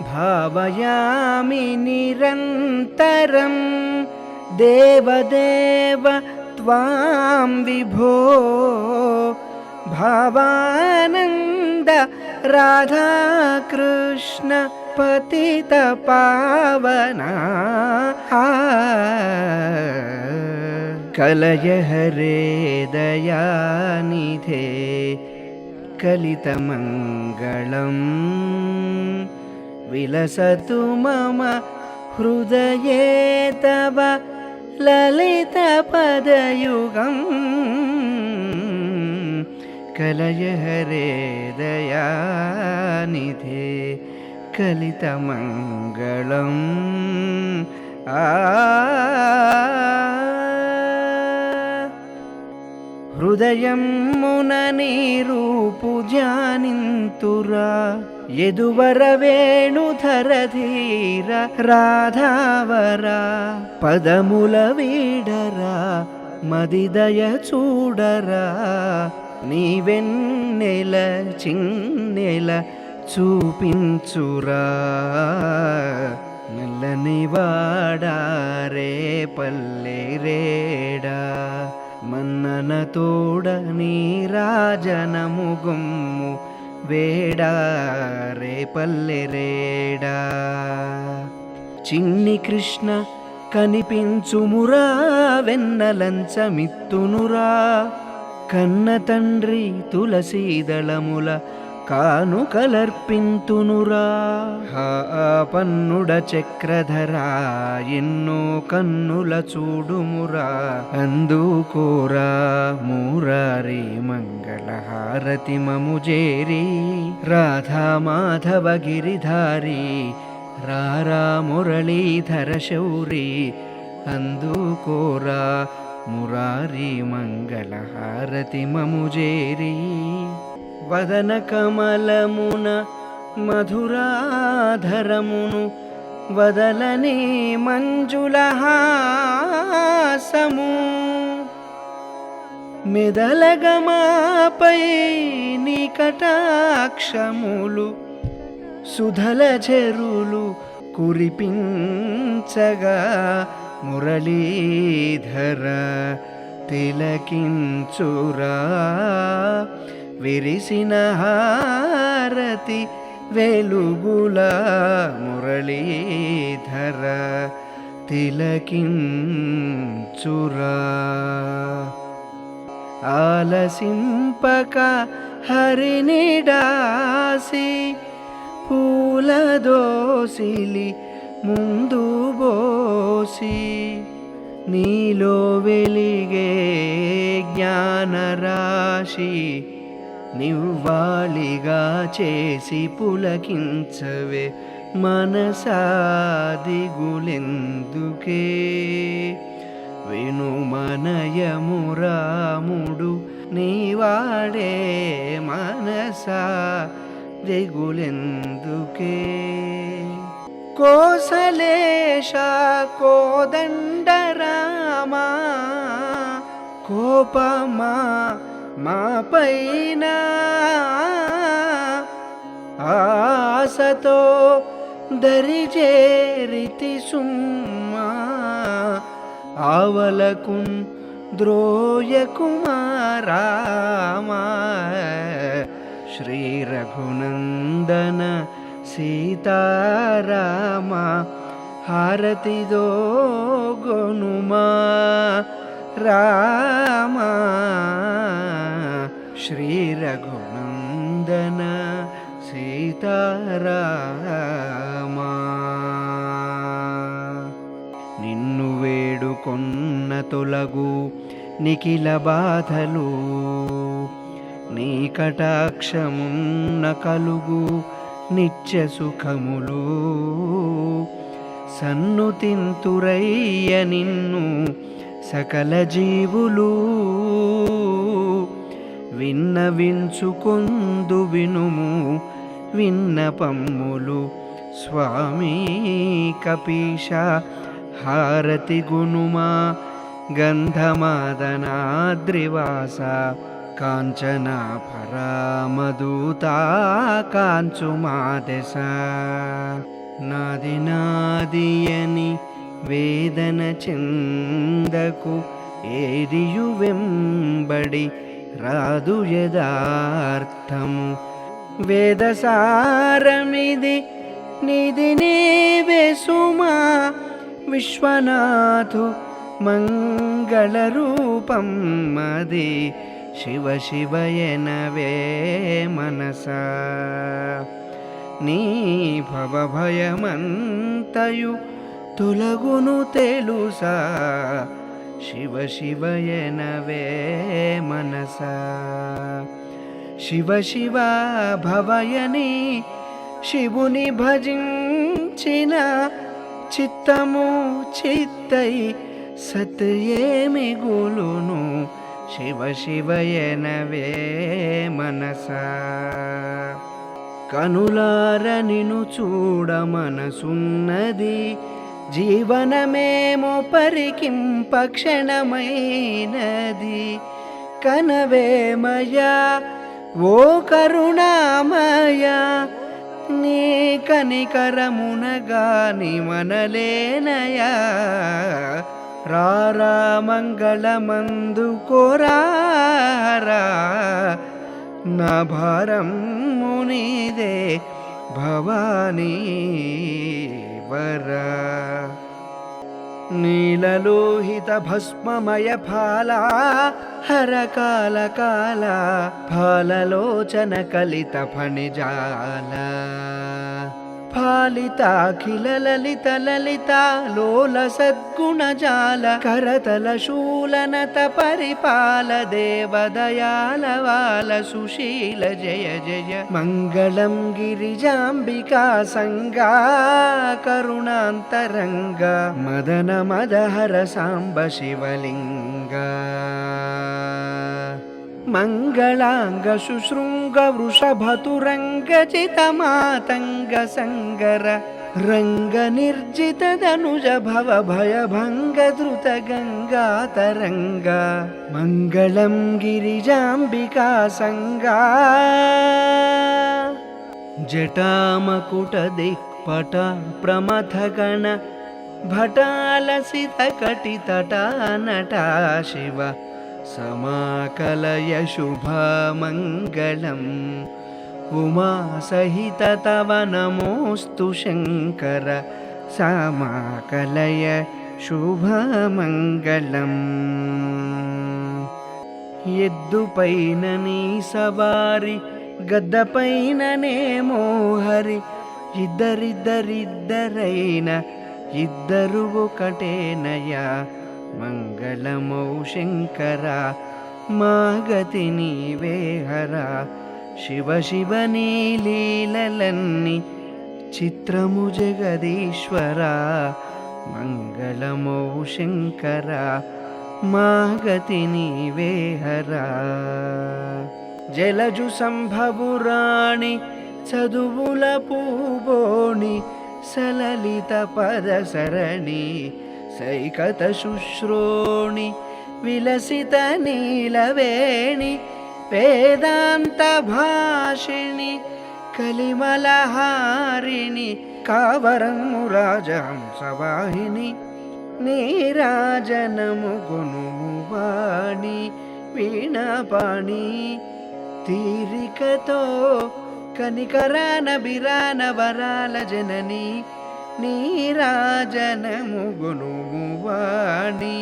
భావయామి నిరంతరం దేవదేవ త్వాం విభో భావానంద రాధాకృష్ణ పతిత పావనా కలయ హరే దయానిధే కలితమంగళం విలసతు మమ హృదయే తవ లలితపదయుగం కలయ హరే దయానిధే కలితమంగళం హృదయమున నీరూపు ధ్యానింతురా యదువర వేణుధర ధీర రాధావరా పదముల వీడరా మదిదయ చూడరా నీవెన్నెల చిన్నెల చూపించురా నల్లని వాడారే పల్లెరేడా మన్నన తోడ నీరాజనము గొమ్ము వేడారే పల్లెరేడా చిన్ని కృష్ణ కనిపించుమురా వెన్నలంచమిత్తునురా కన్న తండ్రి తులసీదళముల కానుకలర్పింతునురా పన్నుడ చక్రధరా ఎన్నో కన్నుల చూడుమురా అందుకోరా మురారి మంగళహారతి మముజేరి రాధా మాధవ గిరిధారి రారా మురళీధర శౌరి అందుకోరా మురారి మంగళహారతి మముజేరి వదన కమలమున మధురాధరమును వదలని మంజులహాసము మెదలగమాపై నీ కటాక్షములు సుధల చెరులు కురిపించగా మురళీధర తిలకించురా విరిసిన హారతి వెలుగుల మురళీధర తిలకించురా ఆలసింపక హరినిడాసి పూలదోసిలి ముందు బోసి నీలో వెలిగే జ్ఞానరాశి నివ్వాళిగా చేసి పులకించవే మనసాదిగులెందుకే వినుమనయమురాముడు నీవాడే మనసా దిగులెందుకే కోసలేశ కోదండరామా కోపమా మా పైన ఆశతో దరిజేరితి సుమ్మా ఆవలకున్ ద్రోయకుమారామా శ్రీ రఘునందన సీతారామ హారతిదో గొనుమా రామా శ్రీ రఘునందన సీతారామా నిన్ను వేడుకొన్న తొలగు నిఖిల బాధలు నీ కటాక్షమున్న కలుగు నిత్య సుఖములు సన్నుతింతురయ్య నిన్ను సకల జీవులు విన్నవించుకొందు వినుము విన్నపమ్ములు స్వామి కపీశ హారతి గునుమా గంధమాదనాద్రివాస కాంచనాపరామదూతా కాంచుమాదెస నాది నాదియని వేదన చెందకు ఏరియు వెంబడి రాదు యదార్థము వేదసారమిది నిధి నీవే సుమా విశ్వనాథు మంగళరూపం మది శివ శివయనవే మనసా నీ భవభయమంతయు తొలగును తెలుసా శివ శివయనవే మనసా శివ శివ భవయని శివుని భజించిన చిత్తము చిత్తై సత్యేమి గులును శివ శివయనవే మనసా కనులార నిను చూడ మనసున్నది జీవనమేమో పరికింప క్షణమైనది కనవేమయా ఓ కరుణామయా నీ కనికరమునగాని మనలేనయా రారా మంగళమందు కోరారా నా భారం మునిదే భవానీ వరా నీలలోహిత భస్మమయ ఫాలా హర కాల కాల ఫాలలోచన కలిత ఫణిజాల ఫాలితాఖిల లలిత లలిత లోల సద్గుణజాల కరతల శూలనత పరిపాల దేవదయాల వాల సుశీల జయ జయ మంగళం గిరిజాంబికా సంగా కరుణాంతరంగ మదన మదహర సాంబ శివలింగ మంగళాంగ శుశృంగ వృషభతురంగ చిత మాతంగ సంగర రంగ నిర్జిత ధనుజ భవ భయ భంగ ధృత గంగా తరంగ మంగళం గిరిజాంబికా సంగా జటామకుట దిక్పట ప్రమథగణ భటాలసిత కటితటా నటా శివ समाकलय शुभमङ्गलम् उमा सहित तव नमोऽस्तु शङ्कर समाकलय शुभमङ्गलम् ఎద్దుపైన నీ సవారి గద్దపైననే మోహరి ఇద్దరిద్దరిద్దరైన ఇద్దరు ఒకటేనయా మంగళమౌ శంకర మాగతి నీవే హర శివ శివ నీ లీలలన్ని చిత్రము జగదీశ్వర మంగళమౌ శంకర మాగతి నీవే హర జలజు సంభవురాణి చదువుల పూబోణి సలలిత పదసరణి సైకత శుశ్రోణి విలసిత నీలవేణి వేదాంత భాషిణి కలిమలహారిణి కావరము రాజహంసవాహిని నీరాజనము గునువాణి వీణాపాణి తీరికతో కనికరాన బిరాన వరాల జనని నీరాజనము గునువాణి